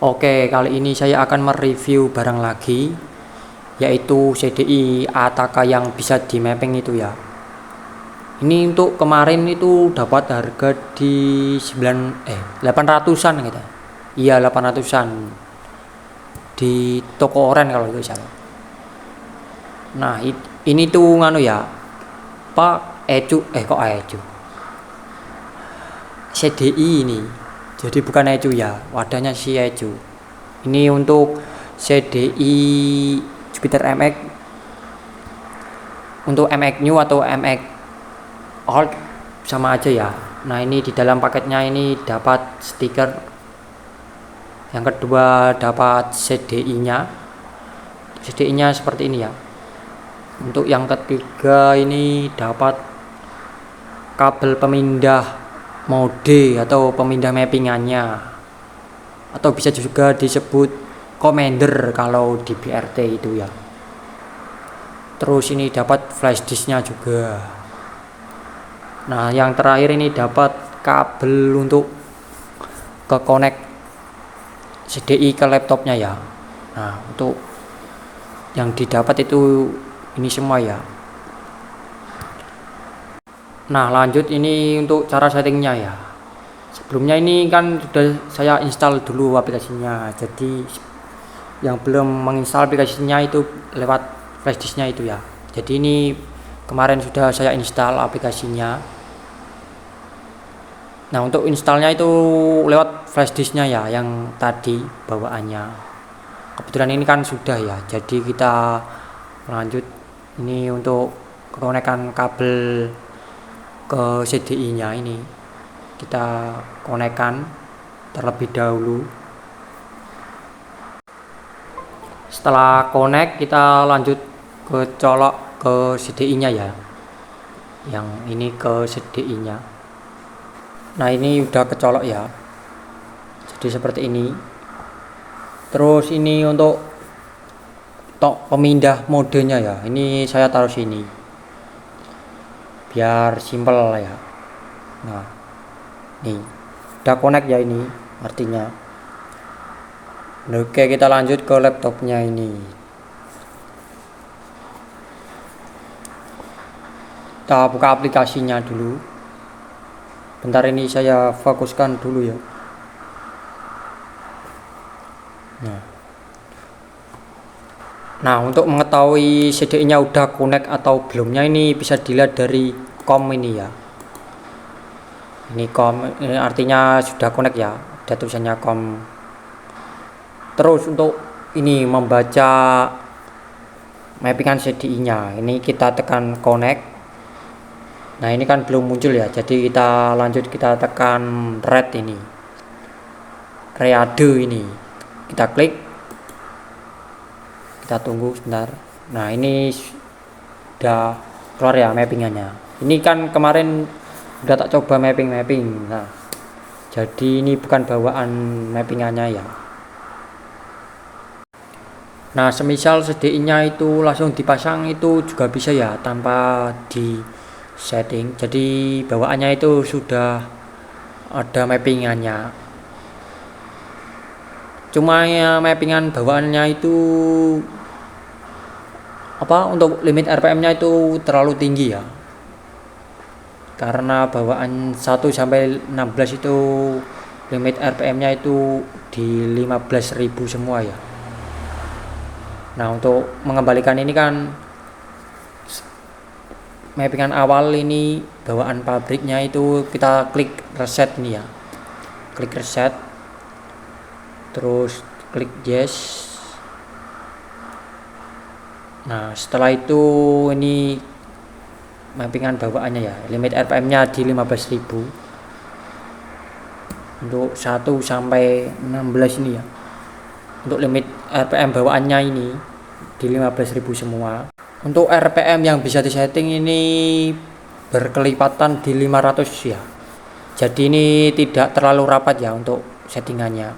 Oke, kali ini saya akan mereview barang lagi, yaitu CDI Ataka yang bisa di mapping itu ya. Ini untuk kemarin itu dapat harga di 800-an gitu. Iya, 800-an di toko oren kalau itu salah. Nah, ini tuh nganu ya. Pak kok Ecu. CDI ini. Jadi bukan Ecu ya, wadahnya si Ecu. Ini untuk CDI Jupiter MX, untuk MX New atau MX Old sama aja ya. Nah, ini di dalam paketnya ini dapat stiker. Yang kedua dapat CDI-nya. CDI-nya seperti ini ya. Untuk yang ketiga ini dapat kabel pemindah mode atau pemindah mappingannya, atau bisa juga disebut commander kalau di BRT itu ya. Terus ini dapat flash disknya juga. Nah, yang terakhir ini dapat kabel untuk ke connect CDI ke laptopnya ya. Nah, untuk yang didapat itu ini semua ya. Nah, lanjut ini untuk cara settingnya ya. Sebelumnya ini kan sudah saya install dulu aplikasinya. Jadi yang belum menginstal aplikasinya itu lewat flash disknya itu ya. Jadi ini kemarin sudah saya install aplikasinya. Nah, untuk installnya itu lewat flash disknya ya, yang tadi bawaannya. Kebetulan ini kan sudah ya. Jadi kita lanjut ini untuk konekkan kabel ke CDI-nya ini. Kita konekkan terlebih dahulu. Setelah konek kita lanjut ke colok ke CDI-nya ya. Yang ini ke CDI-nya. Nah, ini udah kecolok ya. Jadi seperti ini. Terus ini untuk pemindah modenya ya. Ini saya taruh sini. Biar simple ya. Nah, nih udah connect ya ini artinya. Oke, kita lanjut ke laptopnya ini. Kita buka aplikasinya dulu. Bentar, ini saya fokuskan dulu ya. Nah, untuk mengetahui CDI-nya udah connect atau belumnya ini bisa dilihat dari COM ini ya. Ini COM, ini artinya sudah connect ya. Ada tulisannya COM. Terus untuk ini membaca mappingan CDI-nya, ini kita tekan connect. Nah, ini kan belum muncul ya. Jadi kita lanjut, kita tekan red ini. Reade ini. Kita klik. Kita tunggu sebentar. Nah, ini sudah keluar ya mappingannya. Ini kan kemarin udah tak coba mapping. Nah, jadi ini bukan bawaan mappingannya ya. Nah, semisal CDI-nya itu langsung dipasang itu juga bisa ya, tanpa di setting. Jadi bawaannya itu sudah ada mappingannya. Cuma ya, mappingan bawaannya itu untuk limit RPM-nya itu terlalu tinggi ya. Karena bawaan 1 sampai 16 itu limit RPM-nya itu di 15.000 semua ya. Nah, untuk mengembalikan ini kan mappingan awal ini bawaan pabriknya itu kita klik reset ini ya. Klik reset. Terus klik yes. Nah, setelah itu ini mappingan bawaannya ya. Limit RPM-nya di 15.000. Untuk 1 sampai 16 ini ya. Untuk limit RPM bawaannya ini di 15.000 semua. Untuk RPM yang bisa disetting ini berkelipatan di 500 ya. Jadi ini tidak terlalu rapat ya untuk settingannya.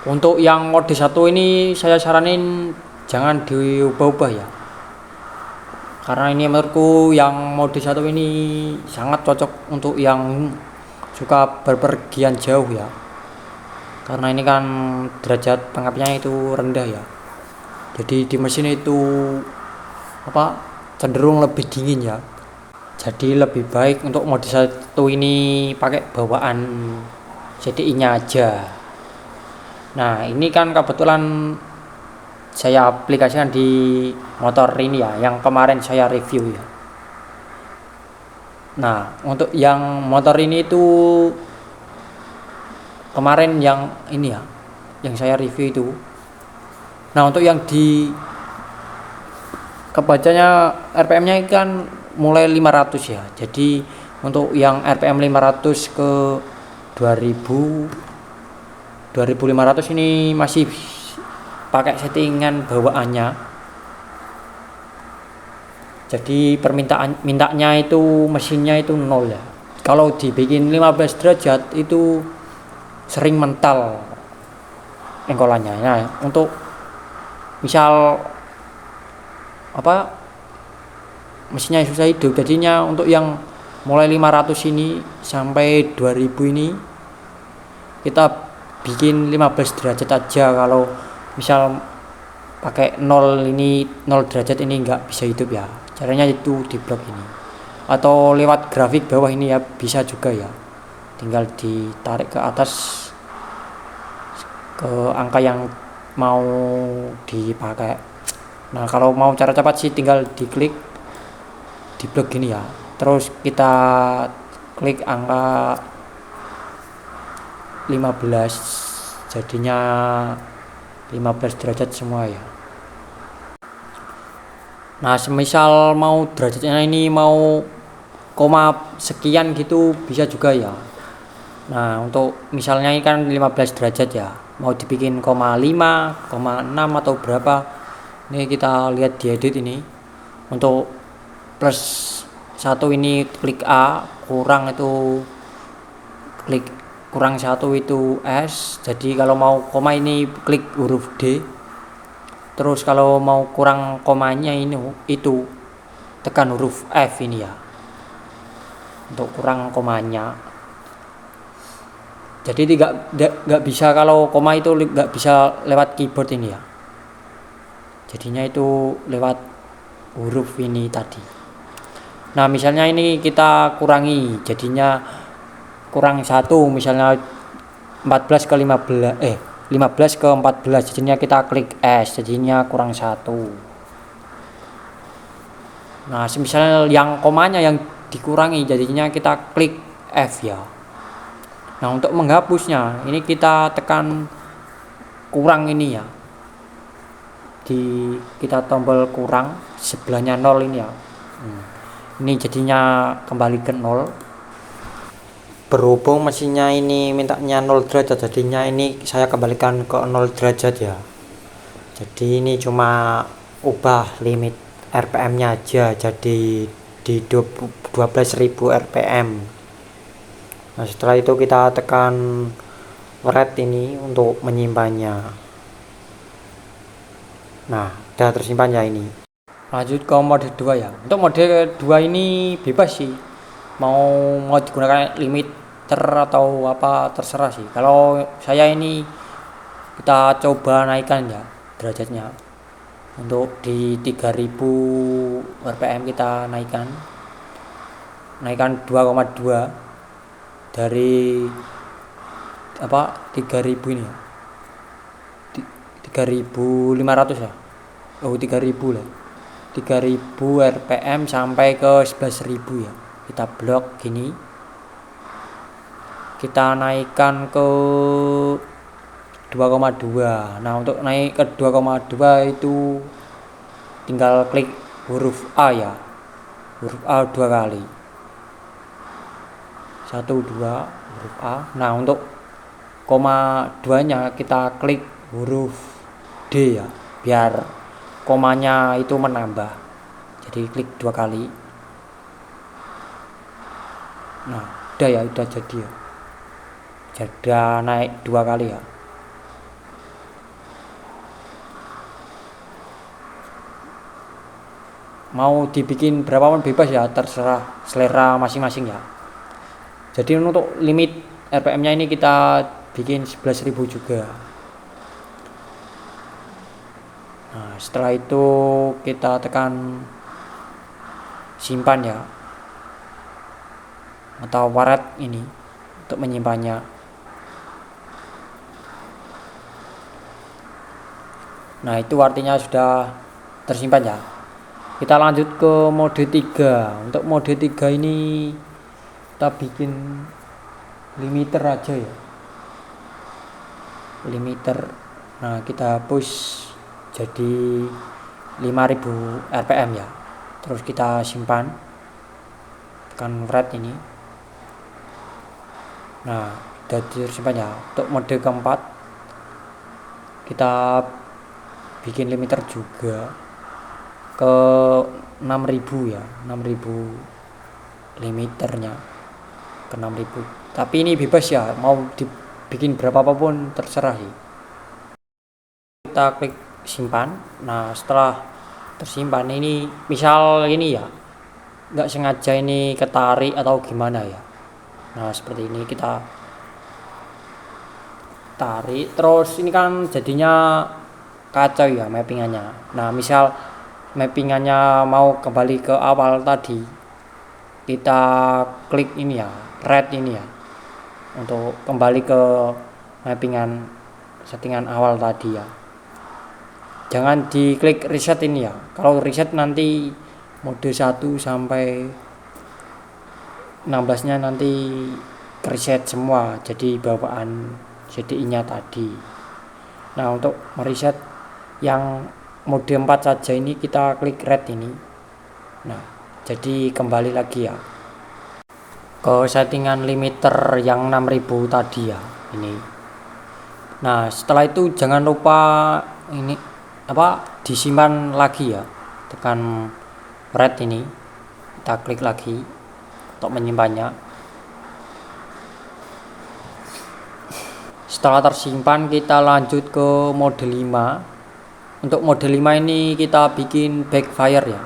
Untuk yang mode 1 ini saya saranin jangan diubah-ubah ya. Karena ini menurutku yang mode 1 ini sangat cocok untuk yang suka berpergian jauh ya. karena ini kan derajat pengapnya itu rendah ya, jadi di mesin itu cenderung lebih dingin ya. Jadi lebih baik untuk mode 1 ini pakai bawaan CDI nya aja. Nah ini kan kebetulan saya aplikasikan di motor ini ya, yang kemarin saya review ya. Nah untuk yang motor ini itu kemarin yang ini ya, yang saya review itu. Nah untuk yang di kebacanya RPM nya kan mulai 500 ya, jadi untuk yang RPM 500 ke 2500 ini masih pakai settingan bawaannya, jadi mintanya itu mesinnya itu 0 ya. Kalau dibikin 15 derajat itu sering mental engkolannya. Nah untuk misal mesinnya susah hidup, jadinya untuk yang mulai 500 ini sampai 2000 ini kita bikin 15 derajat aja. Kalau misal pakai 0 derajat ini nggak bisa hidup ya, caranya itu di blok ini atau lewat grafik bawah ini ya, bisa juga ya, tinggal ditarik ke atas ke angka yang mau dipakai. Nah kalau mau cara cepat sih tinggal diklik di blok gini ya, terus kita klik angka 15, jadinya 15 derajat semua ya. Nah semisal mau derajatnya ini mau koma sekian gitu bisa juga ya. Nah untuk misalnya ini kan 15 derajat ya, mau dibikin koma 5, koma 6 atau berapa, ini kita lihat di edit ini. Untuk plus 1 ini klik A, kurang 1 itu S. Jadi kalau mau koma ini klik huruf D. Terus kalau mau kurang komanya ini itu tekan huruf F ini ya, untuk kurang komanya. Jadi nggak bisa, kalau koma itu nggak bisa lewat keyboard ini ya, jadinya itu lewat huruf ini tadi. Nah misalnya ini kita kurangi, jadinya kurang 1, misalnya 15 ke 14, jadinya kita klik S, jadinya kurang 1. Nah misalnya yang komanya yang dikurangi, jadinya kita klik F ya. Nah untuk menghapusnya ini kita tekan kurang ini ya, kita tombol kurang sebelahnya 0 ini ya. Ini jadinya kembali ke 0. Berhubung mesinnya ini mintanya 0 derajat, jadinya ini saya kembalikan ke 0 derajat ya. Jadi ini cuma ubah limit RPM nya aja, jadi di 12.000 RPM. Nah setelah itu kita tekan red ini untuk menyimpannya. Nah udah tersimpan ya ini. Lanjut ke mode 2 ya. Untuk mode 2 ini bebas sih, mau digunakan limiter atau apa terserah sih. Kalau saya ini kita coba naikkan ya derajatnya. Untuk di 3000 RPM kita naikkan 2,2 dari 3000 ini ya, 3500 ya, 3000 lah, 3000 RPM sampai ke 11.000 ya. Kita blok gini, kita naikkan ke 2,2. Nah untuk naik ke 2,2 itu tinggal klik huruf A ya, huruf A 2 kali, 1 2 huruf A. Nah untuk koma 2 nya kita klik huruf D ya, biar komanya itu menambah, jadi klik 2 kali. Nah udah ya, udah jadi ya, jadi naik 2 kali ya. Mau dibikin berapa pun bebas ya, terserah selera masing-masing ya. Jadi untuk limit RPM nya ini kita bikin 11.000 juga. Nah setelah itu kita tekan simpan ya, atau waret ini untuk menyimpannya. Nah itu artinya sudah tersimpan ya. Kita lanjut ke mode 3. Untuk mode 3 ini kita bikin limiter aja ya, limiter. Nah kita hapus jadi 5000 rpm ya, terus kita simpan, tekan red ini. Nah sudah tersimpan ya. Untuk mode keempat kita bikin limiter juga ke 6000 ya, 6000 limiternya ke 6000. Tapi ini bebas ya, mau dibikin berapa apapun terserah sih. Kita klik simpan. Nah setelah tersimpan ini, misal ini ya nggak sengaja ini ketarik atau gimana ya, nah seperti ini kita tarik terus, ini kan jadinya kacau ya mappingannya. Nah misal mappingannya mau kembali ke awal tadi, kita klik ini ya, red ini ya, untuk kembali ke mappingan settingan awal tadi ya. Jangan diklik reset ini ya, kalau reset nanti mode 1 sampai 16 nya nanti reset semua jadi bawaan CDI nya tadi. Nah untuk mereset yang mode 4 saja ini kita klik red ini. Nah jadi kembali lagi ya ke settingan limiter yang 6000 tadi ya ini. Nah setelah itu jangan lupa ini disimpan lagi ya, tekan red ini, kita klik lagi untuk menyimpannya. Setelah tersimpan kita lanjut ke mode 5. Untuk mode 5 ini kita bikin backfire ya.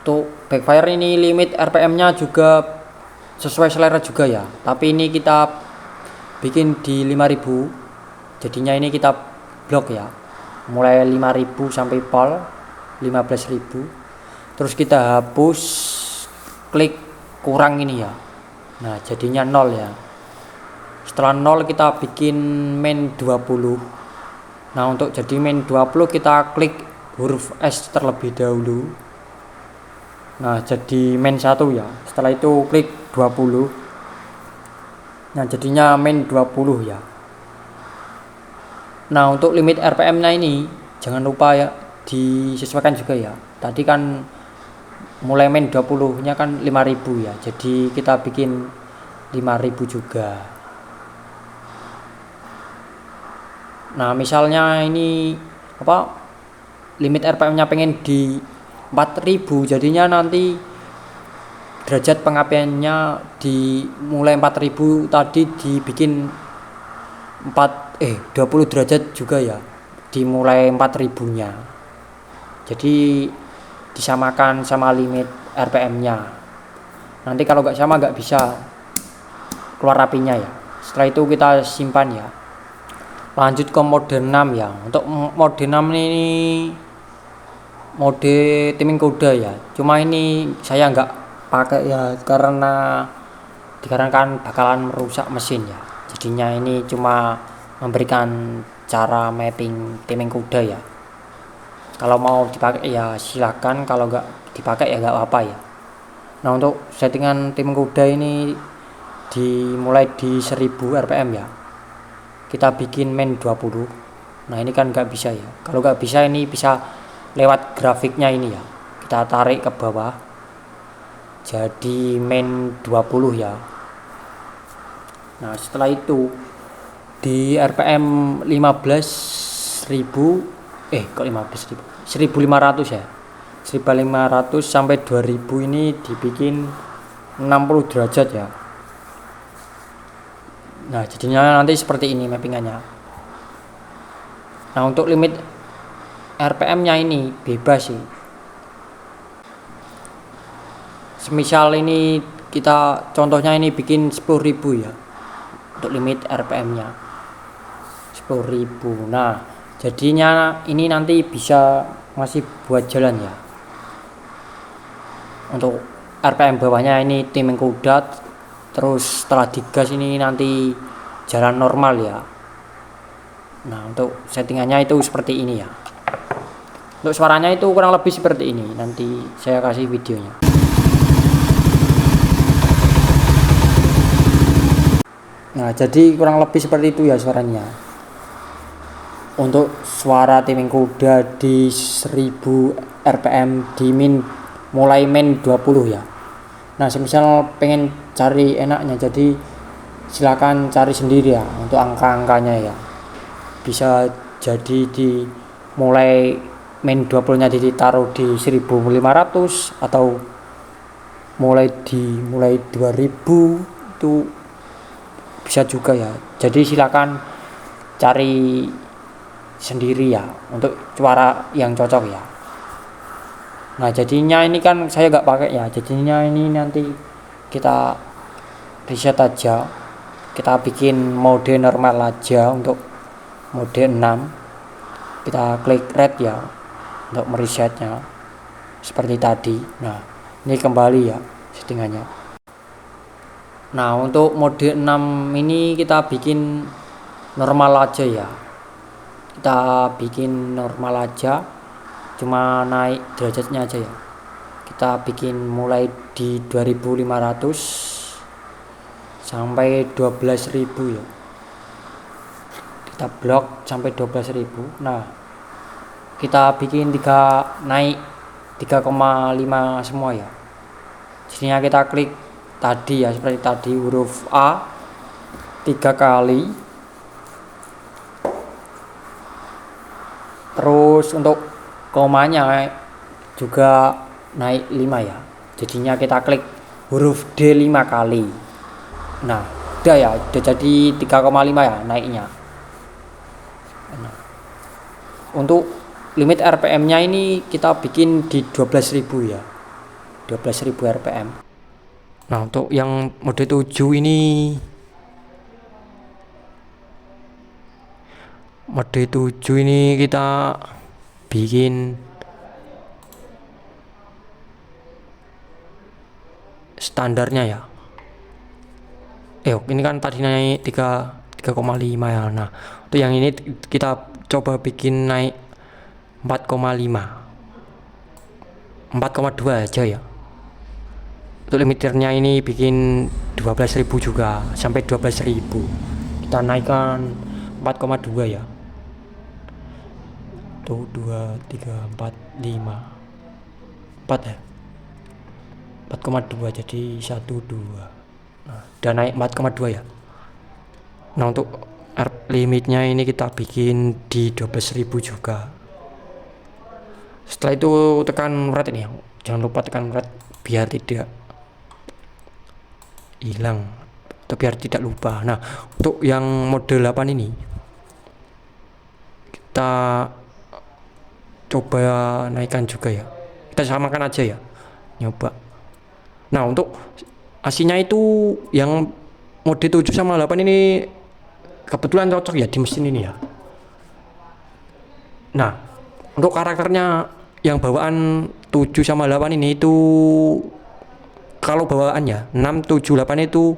Untuk backfire ini limit rpm nya juga sesuai selera juga ya, tapi ini kita bikin di 5000. jadinya ini kita blok ya, mulai 5000 sampai pol 15.000. terus kita hapus, klik kurang ini ya. Nah jadinya 0 ya. Setelah 0 kita bikin main 20. Nah untuk jadi main 20 kita klik huruf S terlebih dahulu. Nah jadi main 1 ya. Setelah itu klik 20. Nah jadinya main 20 ya. Nah untuk limit rpm nya ini jangan lupa ya disesuaikan juga ya. Tadi kan mulai main 20 nya kan 5000 ya, jadi kita bikin 5000 juga. Nah misalnya ini limit rpm nya pengen di 4000, jadinya nanti derajat pengapiannya di mulai 4000 tadi dibikin 20 derajat juga ya, dimulai 4000 nya, jadi disamakan sama limit rpm nya. Nanti kalau nggak sama nggak bisa keluar apinya ya. Setelah itu kita simpan ya. Lanjut ke mode 6 ya. Untuk mode 6 ini mode timing kuda ya, cuma ini saya nggak pakai ya karena dikarenakan bakalan merusak mesin ya. Jadinya ini cuma memberikan cara mapping timing kuda ya. Kalau mau dipakai ya silakan, kalau nggak dipakai ya nggak apa-apa ya. Nah untuk settingan timing kuda ini dimulai di 1000 rpm ya, kita bikin main 20. Nah ini kan nggak bisa ya. Kalau nggak bisa ini bisa lewat grafiknya ini ya, kita tarik ke bawah jadi main 20 ya. Nah setelah itu di rpm 15.000 kok 15.000, 1500 ya, 1500 sampai 2000 ini dibikin 60 derajat ya. Nah jadinya nanti seperti ini mappingannya. Nah untuk limit rpm nya ini bebas sih. Semisal ini kita contohnya ini bikin 10.000 ya, untuk limit RPM-nya 10.000. Nah, jadinya ini nanti bisa masih buat jalan ya. Untuk RPM bawahnya ini timing kuda, terus setelah digas ini nanti jalan normal ya. Nah, untuk settingannya itu seperti ini ya. Untuk suaranya itu kurang lebih seperti ini. Nanti saya kasih videonya. Nah, jadi kurang lebih seperti itu ya suaranya. Untuk suara timing kuda di 1000 RPM di mulai min 20 ya. Nah, semisal pengen cari enaknya, jadi silakan cari sendiri ya untuk angka-angkanya ya. Bisa jadi di mulai min 20 nya ditaruh di 1500 atau mulai 2000 itu bisa juga ya. Jadi silakan cari sendiri ya untuk suara yang cocok ya. Nah, jadinya ini kan saya nggak pakai ya. Jadinya ini nanti kita reset aja. Kita bikin mode normal aja untuk mode 6. Kita klik red ya untuk meresetnya seperti tadi. Nah, ini kembali ya settingannya. Nah, untuk mode 6 ini kita bikin normal aja ya. Kita bikin normal aja, cuma naik derajatnya aja ya. Kita bikin mulai di 2500 sampai 12.000 ya. Kita blok sampai 12.000. Nah, kita bikin naik 3,5 semua ya. Jadinya kita klik tadi ya, seperti tadi huruf A 3 kali. Terus untuk komanya juga naik 5 ya. Jadinya kita klik huruf D 5 kali. Nah, udah ya, udah jadi 3,5 ya naiknya. Nah, untuk limit RPM-nya ini kita bikin di 12.000 ya. 12.000 RPM. Nah, untuk yang mode 7 ini kita bikin standarnya ya. Ini kan tadi naik 3,5 ya. Nah, untuk yang ini kita coba bikin naik 4,5. 4,2 aja ya. Untuk limiternya ini bikin 12.000 juga sampai 12.000. Kita naikkan 4,2 ya. 2, 3, 4, 5 4 ya, 4,2 jadi 1, 2. Nah, udah naik 4,2 ya. Nah, untuk limitnya ini kita bikin di 12.000 juga. Setelah itu tekan red ini, jangan lupa tekan red biar tidak hilang atau biar tidak lupa. Nah, untuk yang mode 8 ini kita coba naikkan juga ya. Kita samakan aja ya, nyoba. Nah, untuk asinya itu yang mode 7 sama 8 ini kebetulan cocok ya di mesin ini ya. Nah, untuk karakternya yang bawaan 7 sama 8 ini itu kalau bawaannya 6, 7, 8 itu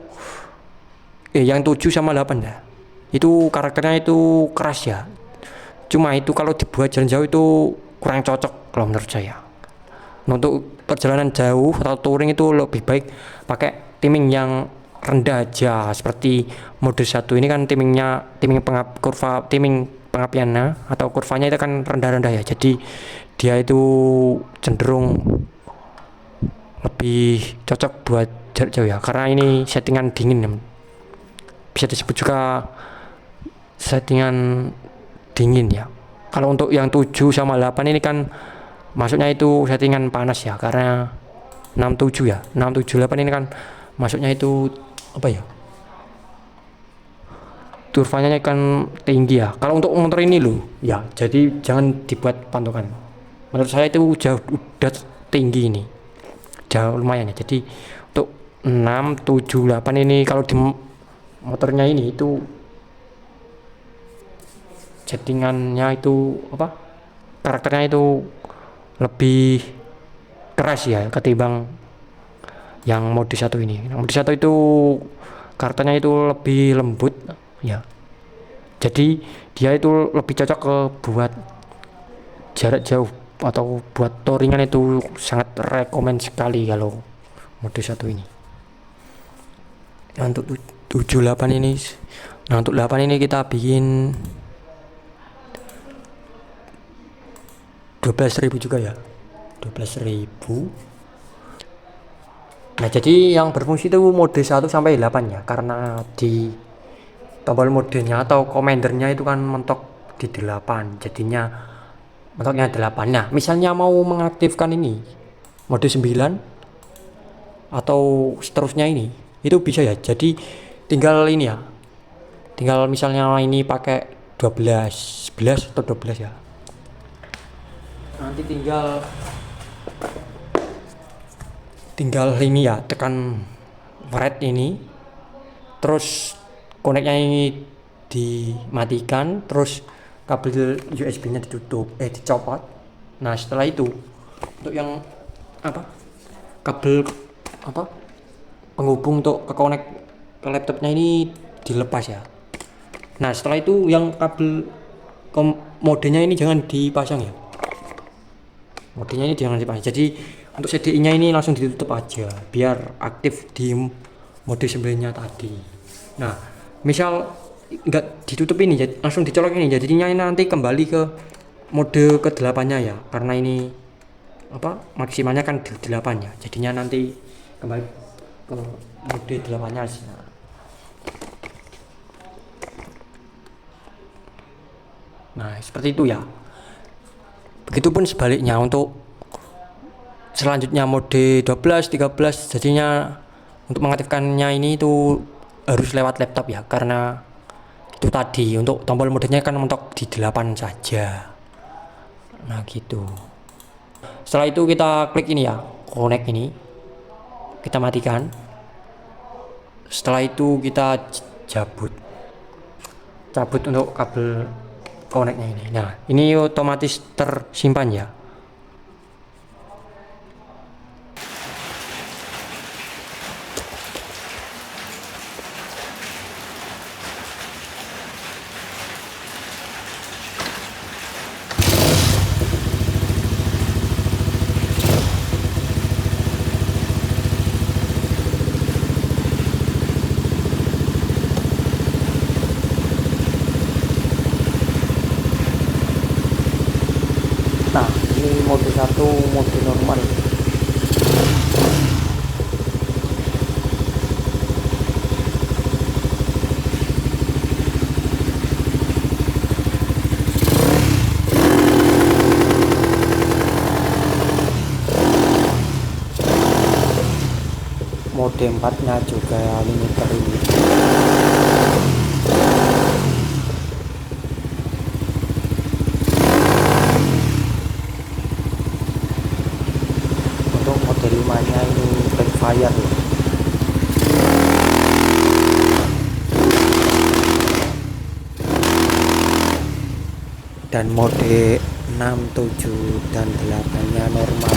yang 7 sama 8 ya. Itu karakternya itu keras ya. Cuma itu kalau dibuat jalan jauh itu kurang cocok kalau menurut saya. Nah, untuk perjalanan jauh atau touring itu lebih baik pakai timing yang rendah aja. Seperti mode 1 ini kan timing pengapiannya atau kurvanya itu kan rendah-rendah ya. Jadi dia itu cenderung lebih cocok buat jarak jauh ya. Karena ini settingan dingin. Bisa disebut juga settingan dingin ya. Kalau untuk yang 7 sama 8 ini kan masuknya itu settingan panas ya, karena 67 ya. 678 ini kan masuknya itu apa ya? Turvanya kan tinggi ya. Kalau untuk motor ini loh ya, jadi jangan dibuat patokan. Menurut saya itu jauh udah tinggi ini. Jauh lumayan ya. Jadi untuk 6, 7, 8 ini kalau motornya ini itu settingannya itu apa, karakternya itu lebih keras ya ketimbang yang mode 1 ini. Mode 1 itu karakternya itu lebih lembut ya, jadi dia itu lebih cocok ke buat jarak jauh atau buat touringan, itu sangat rekomend sekali kalau mode 1 ini. Nah, untuk 78 ini, nah untuk 8 ini kita bikin 12.000 juga ya, 12.000. Nah jadi yang berfungsi itu mode 1 sampai 8 ya, karena di tombol modenya atau komandernya itu kan mentok di 8, jadinya mentoknya 8. Nah misalnya mau mengaktifkan ini mode 9 atau seterusnya ini, itu bisa ya, jadi tinggal ini ya, tinggal misalnya ini pakai 12, 11 atau 12 ya, nanti tinggal ini ya, tekan red ini, terus koneknya ini dimatikan, terus kabel USB nya dicopot. Nah setelah itu untuk yang apa, kabel apa penghubung untuk ke connect ke laptopnya ini dilepas ya. Nah setelah itu yang kabel modenya ini jangan dipasang ya, modenya ini jangan dipasang, jadi untuk CDI nya ini langsung ditutup aja biar aktif di mode 9 nya tadi. Nah misal nggak ditutup ini, langsung dicolok ini, jadinya ini nanti kembali ke mode ke 8 nya ya, karena ini apa maksimalnya kan 8 ya, jadinya nanti kembali ke mode 8 nya. Nah seperti itu ya. Begitupun sebaliknya untuk selanjutnya mode 12, 13, jadinya untuk mengaktifkannya ini itu harus lewat laptop ya, karena itu tadi untuk tombol modenya kan mentok di 8 saja. Nah gitu. Setelah itu kita klik ini ya, connect ini, kita matikan. Setelah itu kita cabut untuk kabel connectnya ini. Nah ini otomatis tersimpan ya. Nah ini mode 1 mode normal. Mode 4 nya juga limiter ini. Untuk mode 5 nya ini backfire loh. Dan mode 6, 7, dan 8 nya normal.